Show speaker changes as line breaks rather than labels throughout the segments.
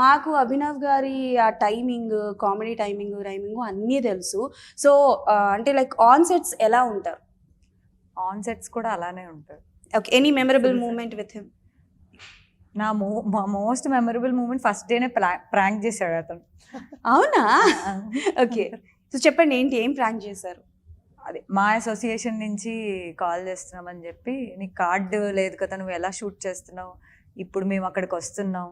మాకు అభినవ్ గారి ఆ టైమింగ్, కామెడీ టైమింగ్, రైమింగ్ అన్నీ తెలుసు. సో అంటే లైక్ ఆన్ సెట్స్ ఎలా ఉంటారు?
ఆన్ సెట్స్ కూడా అలానే ఉంటారు.
Okay, any memorable moment with him?
మా మోస్ట్ మెమరబుల్ మూమెంట్ ఫస్ట్ డేనే ప్రాంక్ చేశాడు అతను.
అవునా? ఓకే, సో చెప్పండి, ఏంటి, ఏం ప్రాంక్ చేశారు?
అదే మా అసోసియేషన్ నుంచి కాల్ చేస్తున్నామని చెప్పి, నీకు కార్డు లేదు కదా, నువ్వు ఎలా షూట్ చేస్తున్నావు, ఇప్పుడు మేము అక్కడికి వస్తున్నాం,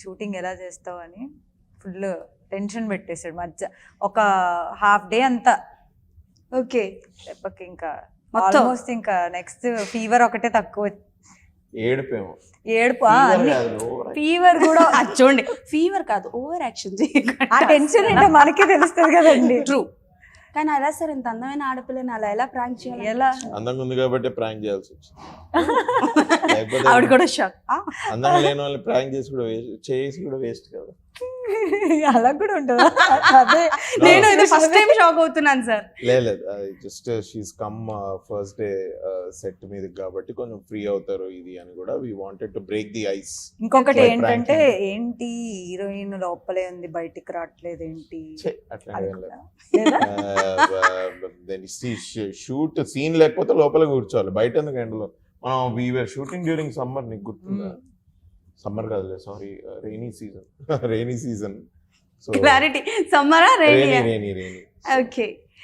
షూటింగ్ ఎలా చేస్తావు అని ఫుల్ టెన్షన్ పెట్టేశాడు. మధ్య ఒక హాఫ్ డే అంతా.
ఓకే,
దెబ్బకి ఇంకా ఆల్మోస్ట్ ఇంకా నెక్స్ట్ ఫీవర్ ఒకటే తక్కువ. ఏడుపు ఫీవర్ కూడా
చూడండి, ఫీవర్ కాదు, ఓవర్ యాక్షన్.
ఆ టెన్షన్ ఏంటో మనకే తెలుస్తుంది కదండి.
ట్రూ. కానీ అలా సార్, ఇంత అందమైన ఆడపిల్లని అలా ఎలా ప్రాంక్ చేయాలి?
ఎలా?
అందంగా ఉంది కాబట్టి ప్రాంక్ చేయాల్సి వచ్చింది.
ఆవిడ కూడా షాక్.
అందంగా లేని వాళ్ళని ప్రాంక్ చేసి కూడా వేస్ట్ కదా.
అలా కూడా ఉంటుందా? అదే
నేను ఇది ఫస్ట్ టైం షాక్ అవుతున్నాను సార్.
లేదు, just she's come first day set మీద కాబట్టి కొంచెం ఫ్రీ అవుతారు ఇది అని కూడా we wanted to break the ice.
ఇంకొకటి ఏంటంటే, ఏంటి హీరోయిన్ లోపలే ఉంది బయటికి రావట్లేదు ఏంటి
అట్లా షూట్ సీన్ లేకపోతే లోపల కూర్చోవాలి, బయట ఎందుకు ఎండలో. మనం వీఆర్ షూటింగ్ డ్యూరింగ్ సమ్మర్, నీకు గుర్తుందా? సమ్మర్ కాదులే, sorry, rainy season. So
clarity, సమ్మరా రైనీ?
రైనీ.
ఓకే.